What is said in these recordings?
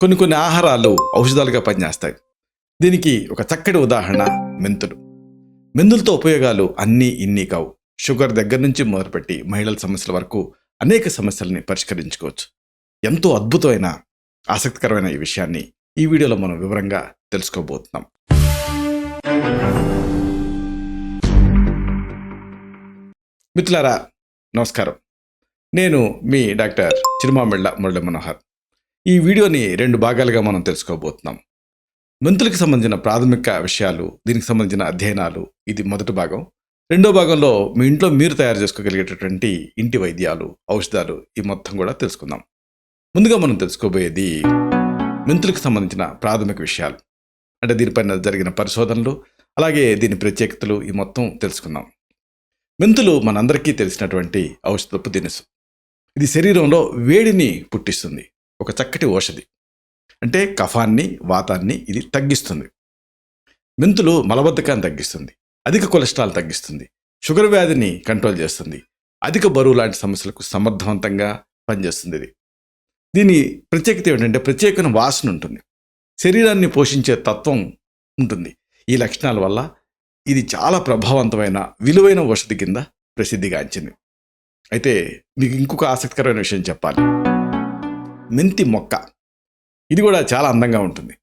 కొన్ని కొన్ని ఆహారాలు ఔషధాలుగా పనిచేస్తాయి. దీనికి ఒక చక్కటి ఉదాహరణ మెంతులు. మెంతులతో ఉపయోగాలు అన్నీ ఇన్ని కావు. షుగర్ దగ్గర నుంచి మొదలుపెట్టి మహిళల సమస్యల వరకు అనేక సమస్యల్ని పరిష్కరించుకోవచ్చు. ఎంతో అద్భుతమైన ఆసక్తికరమైన ఈ విషయాన్ని ఈ వీడియోలో మనం వివరంగా తెలుసుకోబోతున్నాం. మిత్రులారా, నమస్కారం. నేను మీ డాక్టర్ చిరుమామిళ్ళ మురళీ మనోహర్. ఈ వీడియోని 2 భాగాలుగా మనం తెలుసుకోబోతున్నాం. మెంతులకు సంబంధించిన ప్రాథమిక విషయాలు, దీనికి సంబంధించిన అధ్యయనాలు, ఇది మొదటి భాగం. రెండో భాగంలో మీ ఇంట్లో మీరు తయారు చేసుకోగలిగేటటువంటి ఇంటి వైద్యాలు, ఔషధాలు, ఈ మొత్తం కూడా తెలుసుకుందాం. ముందుగా మనం తెలుసుకోబోయేది మెంతులకు సంబంధించిన ప్రాథమిక విషయాలు, అంటే దీనిపైన జరిగిన పరిశోధనలు, అలాగే దీని ప్రత్యేకతలు, ఈ మొత్తం తెలుసుకుందాం. మెంతులు మనందరికీ తెలిసినటువంటి ఔషధపు దినుసు. ఇది శరీరంలో వేడిని పుట్టిస్తుంది. ఒక చక్కటి ఔషధి. అంటే కఫాన్ని, వాతాన్ని ఇది తగ్గిస్తుంది. మెంతులు మలబద్ధకాన్ని తగ్గిస్తుంది, అధిక కొలెస్ట్రాల్ తగ్గిస్తుంది, షుగర్ వ్యాధిని కంట్రోల్ చేస్తుంది, అధిక బరువు లాంటి సమస్యలకు సమర్థవంతంగా పనిచేస్తుంది. దీని ప్రత్యేకత ఏమిటంటే ప్రత్యేకమైన వాసన ఉంటుంది, శరీరాన్ని పోషించే తత్వం ఉంటుంది. ఈ లక్షణాల వల్ల ఇది చాలా ప్రభావవంతమైన విలువైన ఔషధి కింద ప్రసిద్ధిగాంచింది. అయితే మీకు ఇంకొక ఆసక్తికరమైన విషయం చెప్పాలి. మెంతి మొక్క, ఇది కూడా చాలా అందంగా ఉంటుంది.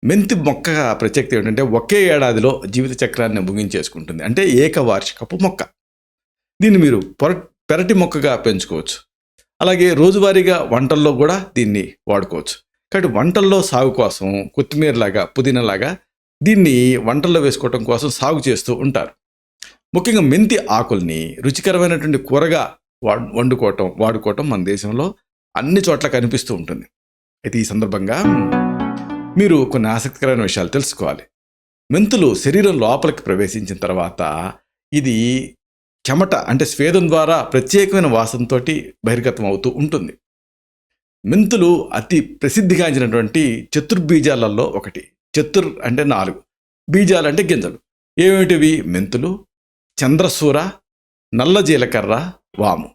మెంతి మొక్క ప్రత్యేకత ఏంటంటే ఒకే ఏడాదిలో జీవిత చక్రాన్ని ముగించేసుకుంటుంది. అంటే ఏకవార్షికపు మొక్క. దీన్ని మీరు పెరటి మొక్కగా పెంచుకోవచ్చు. అలాగే రోజువారీగా వంటల్లో కూడా దీన్ని వాడుకోవచ్చు. కాబట్టి వంటల్లో సాగు కోసం కొత్తిమీరలాగా, పుదీనాలాగా దీన్ని వంటల్లో వేసుకోవటం కోసం సాగు చేస్తూ ఉంటారు. ముఖ్యంగా మెంతి ఆకుల్ని రుచికరమైనటువంటి కూరగా వాడుకోవటం మన దేశంలో అన్ని చోట్ల కనిపిస్తూ ఉంటుంది. అయితే ఈ సందర్భంగా మీరు కొన్ని ఆసక్తికరమైన విషయాలు తెలుసుకోవాలి. మెంతులు శరీరం లోపలికి ప్రవేశించిన తర్వాత ఇది చెమట, అంటే స్వేదం ద్వారా ప్రత్యేకమైన వాసనతో బహిర్గతం అవుతూ ఉంటుంది. మెంతులు అతి ప్రసిద్ధిగాంచినటువంటి చతుర్బీజాలలో ఒకటి. చతుర్ అంటే 4, బీజాలు అంటే గింజలు. ఏమిటివి? మెంతులు, చంద్రసూర, నల్ల జీలకర్ర, వాము.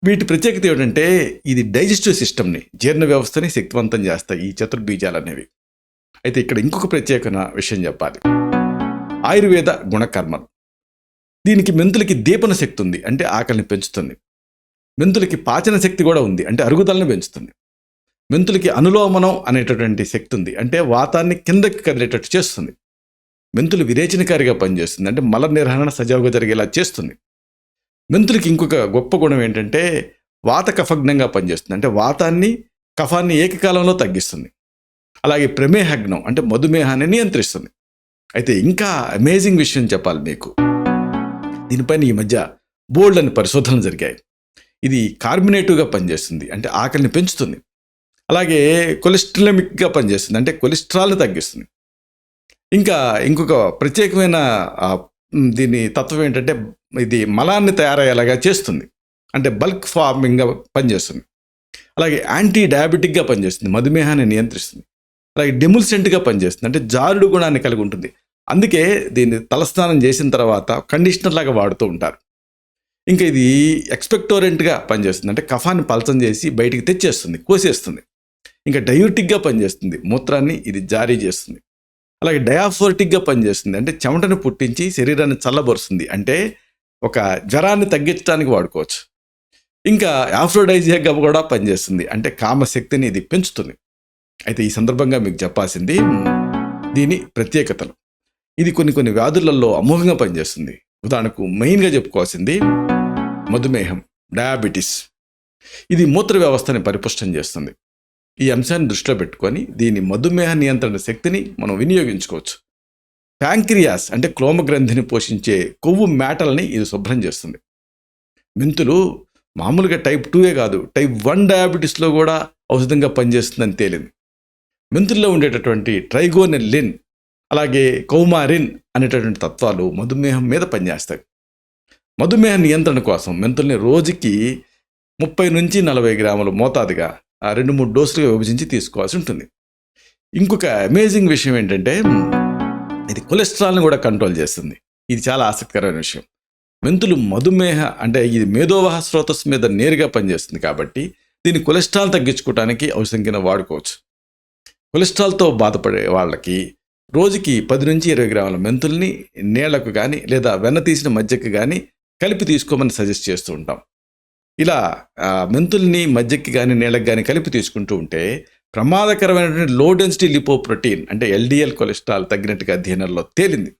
వీటి ప్రత్యేకత ఏమిటంటే ఇది డైజెస్టివ్ సిస్టమ్ని, జీర్ణ వ్యవస్థని శక్తివంతం చేస్తాయి ఈ చతుర్బీజాలు అనేవి. అయితే ఇక్కడ ఇంకొక ప్రత్యేకమైన విషయం చెప్పాలి. ఆయుర్వేద గుణకర్మలు. దీనికి మెంతులకి దీపన శక్తి ఉంది, అంటే ఆకలిని పెంచుతుంది. మెంతులకి పాచన శక్తి కూడా ఉంది, అంటే అరుగుదలను పెంచుతుంది. మెంతులకి అనులోమనం అనేటటువంటి శక్తి ఉంది, అంటే వాతాన్ని కిందకి కదిలేటట్టు చేస్తుంది. మెంతులు విరేచనకారిగా పనిచేస్తుంది, అంటే మల నిర్వహణ సజావుగా జరిగేలా చేస్తుంది. మెంతులకి ఇంకొక గొప్ప గుణం ఏంటంటే వాత కఫగ్నంగా పనిచేస్తుంది, అంటే వాతాన్ని, కఫాన్ని ఏకకాలంలో తగ్గిస్తుంది. అలాగే ప్రమేహగ్నం, అంటే మధుమేహాన్ని నియంత్రిస్తుంది. అయితే ఇంకా అమేజింగ్ విషయం చెప్పాలి మీకు. దీనిపైన ఈ మధ్య బోల్డ్ అని పరిశోధనలు జరిగాయి. ఇది కార్బొనేటివ్గా పనిచేస్తుంది, అంటే ఆకలిని పెంచుతుంది. అలాగే కొలెస్ట్రామిక్గా పనిచేస్తుంది, అంటే కొలెస్ట్రాల్ని తగ్గిస్తుంది. ఇంకా ఇంకొక ప్రత్యేకమైన దీని తత్వం ఏంటంటే ఇది మలాన్ని తయారయ్యేలాగా చేస్తుంది, అంటే బల్క్ ఫార్మింగ్గా పనిచేస్తుంది. అలాగే యాంటీ డయాబెటిక్గా పనిచేస్తుంది, మధుమేహాన్ని నియంత్రిస్తుంది. అలాగే డెముల్సెంట్గా పనిచేస్తుంది, అంటే జారుడు గుణాన్ని కలిగి ఉంటుంది. అందుకే దీన్ని తలస్నానం చేసిన తర్వాత కండిషనర్ లాగా వాడుతూ ఉంటారు. ఇంకా ఇది ఎక్స్పెక్టోరెంట్గా పనిచేస్తుంది, అంటే కఫాన్ని పలచం చేసి బయటికి తెచ్చేస్తుంది, కోసేస్తుంది. ఇంకా డయూటిక్గా పనిచేస్తుంది, మూత్రాన్ని ఇది జారీ చేస్తుంది. అలాగే డయాఫోర్టిక్గా పనిచేస్తుంది, అంటే చెమటను పుట్టించి శరీరాన్ని చల్లబరుస్తుంది, అంటే ఒక జ్వరాన్ని తగ్గించడానికి వాడుకోవచ్చు. ఇంకా ఆఫ్రోడైజియాగా కూడా పనిచేస్తుంది, అంటే కామశక్తిని ఇది పెంచుతుంది. అయితే ఈ సందర్భంగా మీకు చెప్పాల్సింది దీని ప్రత్యేకతలు. ఇది కొన్ని వ్యాధులలో అమోఘంగా పనిచేస్తుంది. ఉదాహరణకు మెయిన్గా చెప్పుకోవాల్సింది మధుమేహం, డయాబెటీస్. ఇది మూత్ర వ్యవస్థని పరిపుష్టం చేస్తుంది. ఈ అంశాన్ని దృష్టిలో పెట్టుకొని దీని మధుమేహ నియంత్రణ శక్తిని మనం వినియోగించుకోవచ్చు. ప్యాంక్రియాస్, అంటే క్లోమగ్రంథిని పోషించే కొవ్వు మేటల్ని ఇది శుభ్రం చేస్తుంది. మెంతులు మామూలుగా టైప్ 2 కాదు, టైప్ 1 డయాబెటీస్లో కూడా ఔషధంగా పనిచేస్తుందని తేలింది. మెంతుల్లో ఉండేటటువంటి ట్రైగోనెల్లిన్, అలాగే కౌమారిన్ అనేటటువంటి తత్వాలు మధుమేహం మీద పనిచేస్తాయి. మధుమేహ నియంత్రణ కోసం మెంతుల్ని రోజుకి 30 నుంచి 40 గ్రాముల మోతాదుగా 2-3 డోసులుగా విభజించి తీసుకోవాల్సి ఉంటుంది. ఇంకొక అమేజింగ్ విషయం ఏంటంటే ఇది కొలెస్ట్రాల్ని కూడా కంట్రోల్ చేస్తుంది. ఇది చాలా ఆసక్తికరమైన విషయం. మెంతులు మధుమేహ, అంటే ఇది మేధోవాహ స్రోతస్సు మీద నేరుగా పనిచేస్తుంది కాబట్టి దీన్ని కొలెస్ట్రాల్ తగ్గించుకోవడానికి ఔషధం కింద వాడుకోవచ్చు. కొలెస్ట్రాల్తో బాధపడే వాళ్ళకి రోజుకి 10 నుంచి 20 గ్రాముల మెంతుల్ని నీళ్లకు కానీ లేదా వెన్న తీసిన మజ్జిగకి కానీ కలిపి తీసుకోమని సజెస్ట్ చేస్తూ ఉంటాం. ఇలా మెంతుల్ని మజ్జిగకి కానీ నీళ్ళకి కానీ కలిపి తీసుకుంటూ ఉంటే ప్రమాదకరమైనటువంటి లో డెన్సిటీ లిపోప్రోటీన్ అంటే ఎల్డిఎల్ కొలెస్ట్రాల్ తగ్గినట్టుగా అధ్యయనాల్లో తేలింది.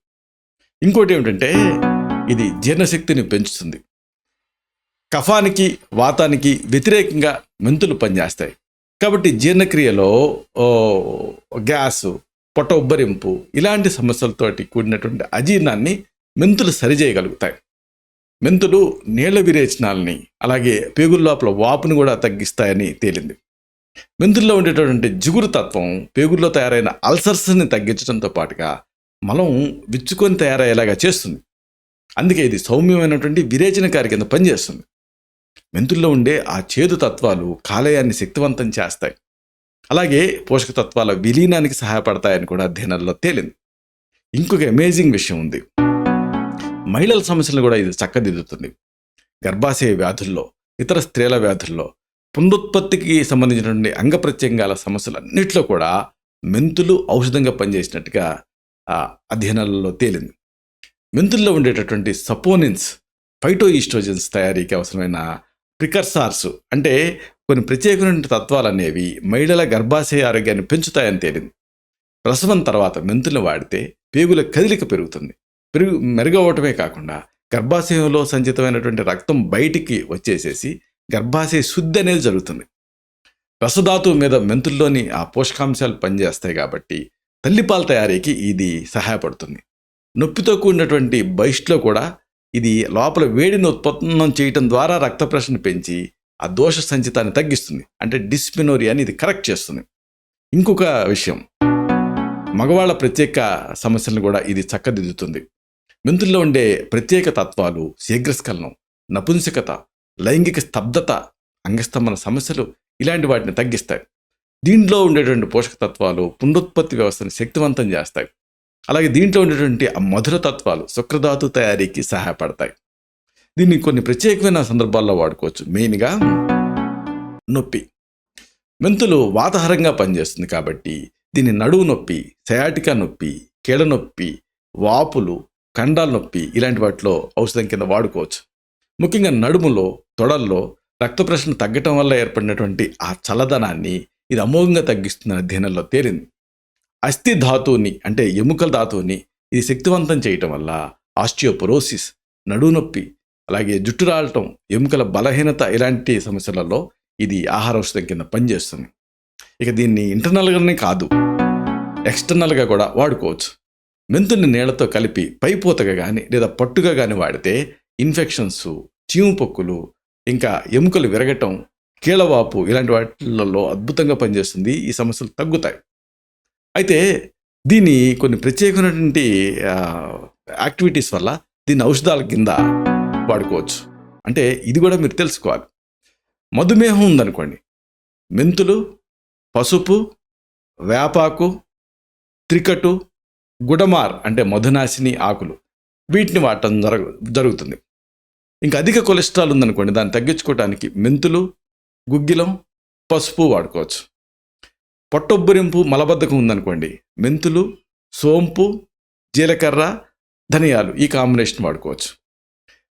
ఇంకోటి ఏమిటంటే ఇది జీర్ణశక్తిని పెంచుతుంది. కఫానికి వాతానికి వ్యతిరేకంగా మెంతులు పనిచేస్తాయి. కాబట్టి జీర్ణక్రియలో గ్యాసు, పొట్ట ఉబ్బరింపు ఇలాంటి సమస్యలతోటి కూడినటువంటి అజీర్ణాన్ని మెంతులు సరిచేయగలుగుతాయి. మెంతులు నీళ్ల విరేచనాలని అలాగే పేగుల లోపల వాపుని కూడా తగ్గిస్తాయని తేలింది. మెంతుల్లో ఉండేటటువంటి జిగురు తత్వం పేగుల్లో తయారైన అల్సర్స్ని తగ్గించడంతో పాటుగా మలం విచ్చుకొని తయారయ్యేలాగా చేస్తుంది. అందుకే ఇది సౌమ్యమైనటువంటి విరేచనకారి కింద పనిచేస్తుంది. మెంతుల్లో ఉండే ఆ చేదు తత్వాలు కాలేయాన్ని శక్తివంతం చేస్తాయి. అలాగే పోషక తత్వాల విలీనానికి సహాయపడతాయని కూడా అధ్యయనాల్లో తేలింది. ఇంకొక అమేజింగ్ విషయం ఉంది. మహిళల సమస్యలను కూడా ఇది చక్కదిద్దుతుంది. గర్భాశయ వ్యాధుల్లో, ఇతర స్త్రీల వ్యాధుల్లో, పునరుత్పత్తికి సంబంధించినటువంటి అంగ ప్రత్యంగాల సమస్యలన్నింటిలో కూడా మెంతులు ఔషధంగా పనిచేసినట్టుగా అధ్యయనాలలో తేలింది. మెంతుల్లో ఉండేటటువంటి సపోనిన్స్, ఫైటో ఈస్ట్రోజన్స్ తయారీకి అవసరమైన ప్రికర్సార్స్ అంటే కొన్ని ప్రత్యేకమైన తత్వాలు అనేవి మహిళల గర్భాశయ ఆరోగ్యాన్ని పెంచుతాయని తేలింది. ప్రసవం తర్వాత మెంతులను వాడితే పేగుల కదలిక పెరుగుతుంది. మెరుగవటమే కాకుండా గర్భాశయంలో సంచితమైనటువంటి రక్తం బయటికి వచ్చేసేసి గర్భాశయ శుద్ధి అనేది జరుగుతుంది. రసధాతువు మీద మెంతుల్లోని ఆ పోషకాంశాలు పనిచేస్తాయి కాబట్టి తల్లిపాల తయారీకి ఇది సహాయపడుతుంది. నొప్పితో కూడినటువంటి బహిష్లో కూడా ఇది లోపల వేడిని ఉత్పన్నం చేయటం ద్వారా రక్త ప్రెషర్ని పెంచి ఆ దోష సంచితాన్ని తగ్గిస్తుంది. అంటే డిస్మెనోరియాని ఇది కరెక్ట్ చేస్తుంది. ఇంకొక విషయం, మగవాళ్ళ ప్రత్యేక సమస్యలను కూడా ఇది చక్కదిద్దుతుంది. మెంతుల్లో ఉండే ప్రత్యేక తత్వాలు శీఘ్రస్ఖలనం, నపుంసకత, లైంగిక స్తబ్దత, అంగస్తంభన సమస్యలు ఇలాంటి వాటిని తగ్గిస్తాయి. దీంట్లో ఉండేటువంటి పోషక తత్వాలు పునరుత్పత్తి వ్యవస్థను శక్తివంతం చేస్తాయి. అలాగే దీంట్లో ఉండేటువంటి ఆ మధుర తత్వాలు శుక్రధాతు తయారీకి సహాయపడతాయి. దీన్ని కొన్ని ప్రత్యేకమైన సందర్భాల్లో వాడుకోవచ్చు. మెయిన్గా నొప్పి. మెంతులు వాతహరంగా పనిచేస్తుంది కాబట్టి దీన్ని నడువు నొప్పి, సయాటికా నొప్పి, కీళ్ళ నొప్పి, వాపులు, కండాల నొప్పి ఇలాంటి వాటిలో ఔషధం కింద వాడుకోవచ్చు. ముఖ్యంగా నడుములో, తొడల్లో రక్త ప్రసరణ తగ్గటం వల్ల ఏర్పడినటువంటి ఆ చల్లదనాన్ని ఇది అమోఘంగా తగ్గిస్తున్న అధ్యయనంలో తేలింది. అస్థి ధాతువుని అంటే ఎముకల ధాతువుని ఇది శక్తివంతం చేయటం వల్ల ఆస్టియోపొరోసిస్, నడుము నొప్పి, అలాగే జుట్టు రాలటం, ఎముకల బలహీనత ఇలాంటి సమస్యలలో ఇది ఆహార ఔషధం కింద పనిచేస్తుంది. ఇక దీన్ని ఇంటర్నల్గానే కాదు ఎక్స్టర్నల్గా కూడా వాడుకోవచ్చు. మెంతుల్ని నీళ్లతో కలిపి పైపోతగా కానీ లేదా పట్టుగా కానీ వాడితే ఇన్ఫెక్షన్స్, చీము పొక్కులు, ఇంకా ఎముకలు విరగటం, కీళ్ళవాపు ఇలాంటి వాటిలలో అద్భుతంగా పనిచేస్తుంది. ఈ సమస్యలు తగ్గుతాయి. అయితే దీన్ని కొన్ని ప్రత్యేకమైనటువంటి యాక్టివిటీస్ వల్ల దీన్ని ఔషధాల కింద వాడుకోవచ్చు. అంటే ఇది కూడా మీరు తెలుసుకోవాలి. మధుమేహం ఉందనుకోండి, మెంతులు, పసుపు, వేపాకు, త్రికటు, గుడమార్ అంటే మధునాశిని ఆకులు వీటిని వాడటం జరుగుతుంది. ఇంకా అధిక కొలెస్ట్రాల్ ఉందనుకోండి, దాన్ని తగ్గించుకోవడానికి మెంతులు, గుగ్గిలం, పసుపు వాడుకోవచ్చు. పొట్టొబ్బరింపు, మలబద్ధకం ఉందనుకోండి, మెంతులు, సోంపు, జీలకర్ర, ధనియాలు ఈ కాంబినేషన్ వాడుకోవచ్చు.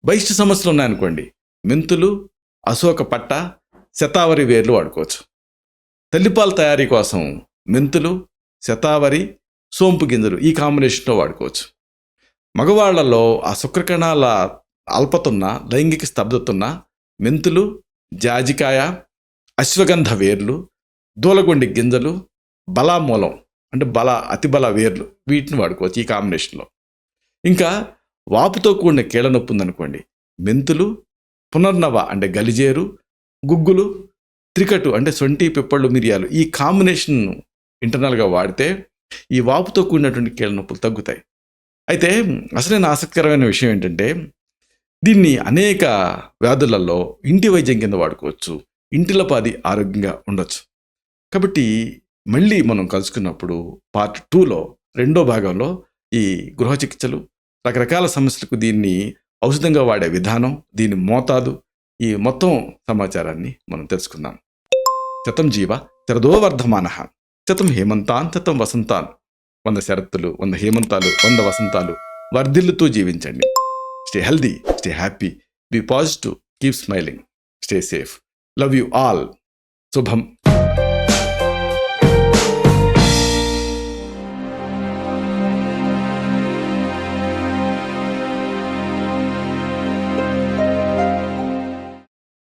బహిష్ట సమస్యలు ఉన్నాయనుకోండి, మెంతులు, అశోక పట్ట, శతావరి వేర్లు వాడుకోవచ్చు. తల్లిపాల తయారీ కోసం మెంతులు, శతావరి, సోంపు గింజలు ఈ కాంబినేషన్లో వాడుకోవచ్చు. మగవాళ్లలో ఆ శుక్రకణాల అల్పతున్న, లైంగిక స్తబ్దతున్న మెంతులు, జాజికాయ, అశ్వగంధ వేర్లు, దూలగొండి గింజలు, బలామూలం అంటే అతిబల వేర్లు వీటిని వాడుకోవచ్చు ఈ కాంబినేషన్లో. ఇంకా వాపుతో కూడిన కీళ్ళ నొప్పి ఉందనుకోండి, మెంతులు, పునర్నవ అంటే గలిజేరు, గుగ్గులు, త్రికటు అంటే సొంటి, పిప్పళ్ళు, మిరియాలు ఈ కాంబినేషన్ ఇంటర్నల్గా వాడితే ఈ వాపుతో కూడినటువంటి కీళ్ళ నొప్పులు తగ్గుతాయి. అయితే అసలైన ఆసక్తికరమైన విషయం ఏంటంటే దీన్ని అనేక వ్యాధులలో ఇంటి వైద్యం కింద వాడుకోవచ్చు. ఇంటిలపాది ఆరోగ్యంగా ఉండొచ్చు. కాబట్టి మళ్ళీ మనం కలుసుకున్నప్పుడు పార్ట్ 2లో 2వ భాగంలో ఈ గృహ చికిత్సలు, రకరకాల సమస్యలకు దీన్ని ఔషధంగా వాడే విధానం, దీని మోతాదు, ఈ మొత్తం సమాచారాన్ని మనం తెలుసుకుందాం. శతం జీవ శరదో వర్ధమానః. శతం హేమంతాన్ శతం వసంతాన్. 100 శరత్తులు, 100 హేమంతాలు, 100 వసంతాలు వర్ధిల్లుతూ జీవించండి. Stay healthy, stay happy, be positive, keep smiling, stay safe. Love you all. శుభం.